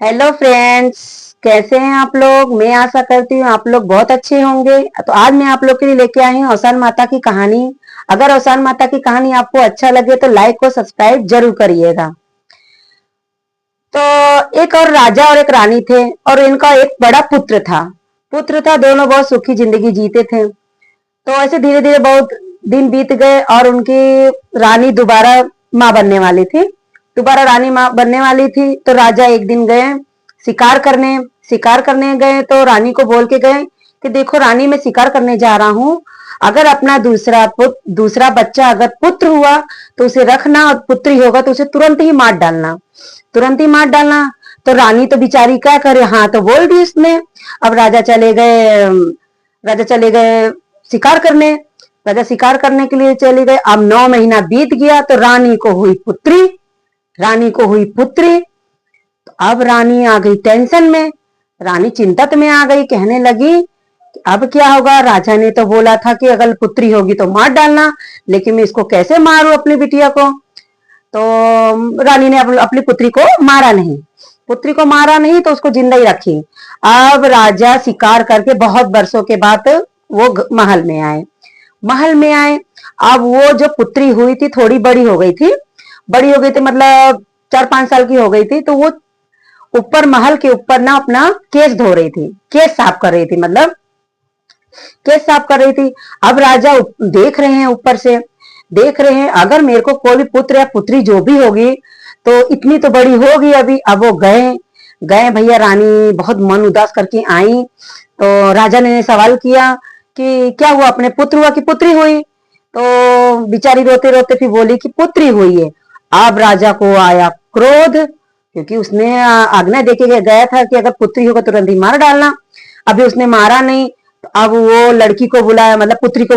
Hello friends. कैसे हैं आप लोग। मैं आशा करती हूँ आप लोग बहुत अच्छे होंगे। तो आज मैं आप लोग के लिए लेके आई हूँ औसान माता की कहानी। अगर औसान माता की कहानी आपको अच्छा लगे तो लाइक और सब्सक्राइब जरूर करिएगा। तो एक और राजा और एक रानी थे और इनका एक बड़ा पुत्र था। दोनों बहुत सुखी जिंदगी जीते थे। तो ऐसे धीरे धीरे बहुत दिन बीत गए और उनकी रानी दोबारा माँ बनने वाली थी। दोबारा रानी माँ बनने वाली थी तो राजा एक दिन गए शिकार करने। शिकार करने गए तो रानी को बोल के गए कि देखो रानी, मैं शिकार करने जा रहा हूँ। अगर अपना दूसरा बच्चा अगर पुत्र हुआ तो उसे रखना, और पुत्री होगा तो उसे तुरंत ही मार डालना। तुरंत ही मार डालना। तो रानी तो बेचारी क्या करे, हाँ तो बोल दी उसने। अब राजा चले गए शिकार करने। राजा शिकार करने के लिए चले गए। अब 9 महीना बीत गया तो रानी को हुई पुत्री। तो अब रानी आ गई टेंशन में। रानी चिंतत में आ गई, कहने लगी कि अब क्या होगा। राजा ने तो बोला था कि अगर पुत्री होगी तो मार डालना, लेकिन मैं इसको कैसे मारूं अपनी बिटिया को। तो रानी ने अपनी पुत्री को मारा नहीं तो उसको जिंदा ही रखी। अब राजा शिकार करके बहुत वर्षों के बाद वो महल में आए। अब वो जो पुत्री हुई थी थोड़ी बड़ी हो गई थी मतलब 4-5 साल की हो गई थी। तो वो ऊपर महल के ऊपर ना अपना केस धो रही थी, केस साफ कर रही थी, मतलब केस साफ कर रही थी। अब राजा देख रहे हैं, ऊपर से देख रहे हैं अगर मेरे को कोई भी पुत्र या पुत्री जो भी होगी तो इतनी तो बड़ी होगी अभी। अब वो गए गए भैया, रानी बहुत मन उदास करके आई। तो राजा ने सवाल किया कि क्या हुआ, अपने पुत्र हुआ कि पुत्री हुई। तो बिचारी रोते रोते फिर बोली कि पुत्री हुई है। अब राजा को आया क्रोध, क्योंकि उसने आज्ञा देके गया था कि अगर पुत्री होगा तुरंत ही मार डालना। अभी उसने मारा नहीं। तो अब वो लड़की को बुलाया, मतलब पुत्री को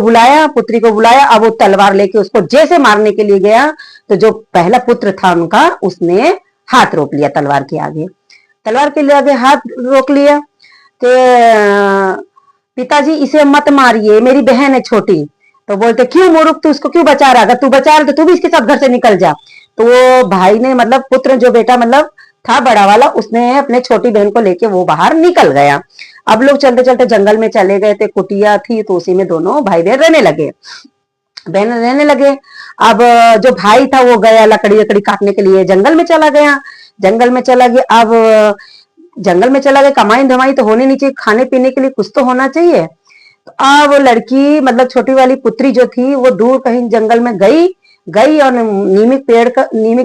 बुलाया। अब वो तलवार लेके उसको जैसे मारने के लिए गया तो जो पहला पुत्र था उनका, उसने हाथ रोक लिया तलवार के आगे हाथ रोक लिया कि पिताजी इसे मत मारिए, मेरी बहन है छोटी। तो बोलते क्यों मूर्ख, तू उसको क्यों बचा रहा, अगर तू बचा रहा तो तू भी इसके साथ घर से निकल जा। तो वो भाई ने, मतलब पुत्र जो बेटा मतलब था बड़ा वाला, उसने अपने छोटी बहन को लेके वो बाहर निकल गया। अब लोग चलते चलते जंगल में चले गए थे, कुटिया थी तो उसी में दोनों भाई बहन रहने लगे। अब जो भाई था वो गया लकड़ी लकड़ी काटने के लिए जंगल में चला गया। अब जंगल में चला गया, कमाई धमाई तो होनी नहीं चाहिए, खाने पीने के लिए कुछ तो होना चाहिए। तो अब वो लड़की, मतलब छोटी वाली पुत्री जो थी, वो दूर कहीं जंगल में गई गई और नीमिक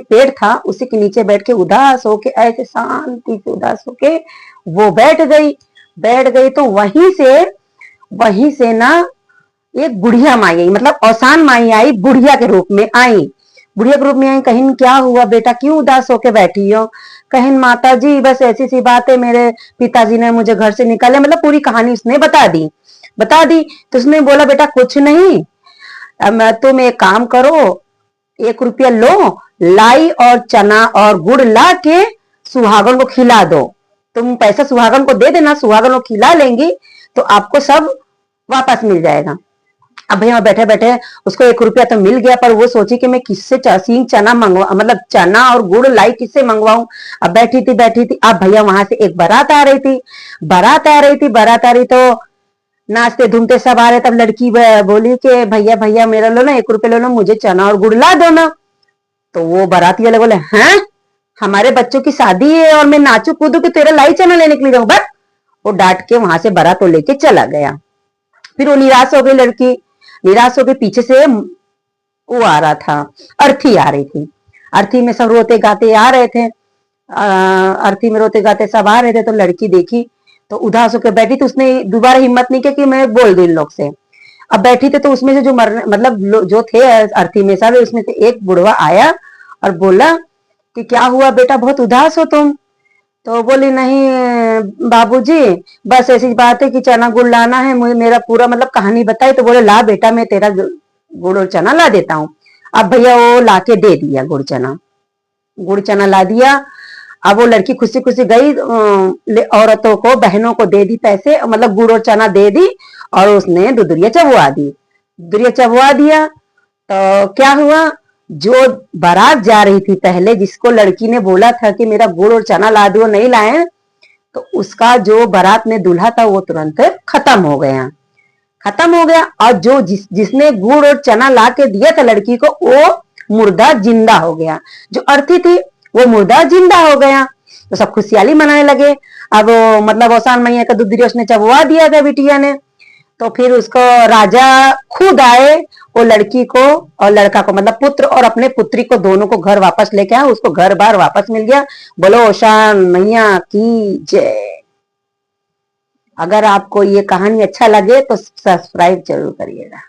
पेड़ था, उसी के नीचे बैठ के उदास होके, ऐसे शांति से उदास होके वो बैठ गई। तो वहीं से ना एक बुढ़िया माई आई, मतलब औसान माई आई, बुढ़िया के रूप में आई। कहीं क्या हुआ बेटा, क्यों उदास होके बैठी हो। कहीं माता जी बस ऐसी सी बात है, मेरे पिताजी ने मुझे घर से निकाले, मतलब पूरी कहानी उसने बता दी। तो उसने बोला बेटा कुछ नहीं, अब तुम एक काम करो, 1 रुपया लो, लाई और चना और गुड़ ला के सुहागन को खिला दो। तुम पैसा सुहागन को दे देना, सुहागन को खिला लेंगी तो आपको सब वापस मिल जाएगा। अब भैया बैठे बैठे उसको 1 रुपया तो मिल गया, पर वो सोची कि मैं किससे सींग चना मंगवा, मतलब चना और गुड़ लाई किससे मंगवाऊं। अब बैठी थी। अब भैया वहां से एक बारात आ रही तो नाचते घूमते सब आ रहे। तब लड़की बोली कि भैया भैया मेरा लो ना, 1 रुपया ले लो, मुझे चना और गुड़ ला दो ना। तो वो बाराती वाले बोले हैं, हमारे बच्चों की शादी है और मैं नाचू कूदू कि तेरा लाई चना लेने के लिए जाऊं, बस। वो डांट के वहां से बारात को लेके चला गया। फिर वो निराश हो गई लड़की, निराश होकर पीछे से वो आ रहा था, अर्थी आ रही थी। अर्थी में सब रोते गाते आ रहे थे। अर्थी में रोते गाते सब आ रहे थे। तो लड़की देखी तो उदास होकर बैठी थी। उसने दोबारा हिम्मत नहीं किया कि मैं बोल दूं इन लोग से। अब बैठी थी तो उसमें से जो मतलब जो थे अर्थी में सब, उसमें से एक बुढ़वा आया और बोला कि क्या हुआ बेटा, बहुत उदास हो तुम। तो बोली नहीं बाबूजी, बस ऐसी बात है कि चना गुड़ लाना है मुझे, मेरा पूरा मतलब कहानी बताई। तो बोले ला बेटा, मैं तेरा गुड़ और चना ला देता हूँ। अब भैया वो लाके दे दिया, गुड़ चना ला दिया। अब वो लड़की खुशी खुशी गई, औरतों को, बहनों को दे दी पैसे, मतलब गुड़ और चना दे दी, और उसने दुदुरिया चबवा दिया। तो क्या हुआ, जो बारात जा रही थी पहले, जिसको लड़की ने बोला था कि मेरा गुड़ और चना ला दो, नहीं लाए, तो उसका जो बारात में दूल्हा था वो तुरंत खत्म हो गया, खत्म हो गया। और जो जिसने गुड़ और चना ला के दिया था लड़की को, वो मुर्दा जिंदा हो गया। जो अर्थी थी वो मुर्दा जिंदा हो गया। तो सब खुशहाली मनाने लगे। अब मतलब औसान मैया का दूध ने चबवा दिया था बिटिया ने। तो फिर उसको राजा खुद आए, वो लड़की को और लड़का को, मतलब पुत्र और अपने पुत्री को, दोनों को घर वापस लेके आए। उसको घर बार वापस मिल गया। बोलो औसान मैया की जय। अगर आपको ये कहानी अच्छा लगे तो सब्सक्राइब जरूर करिएगा।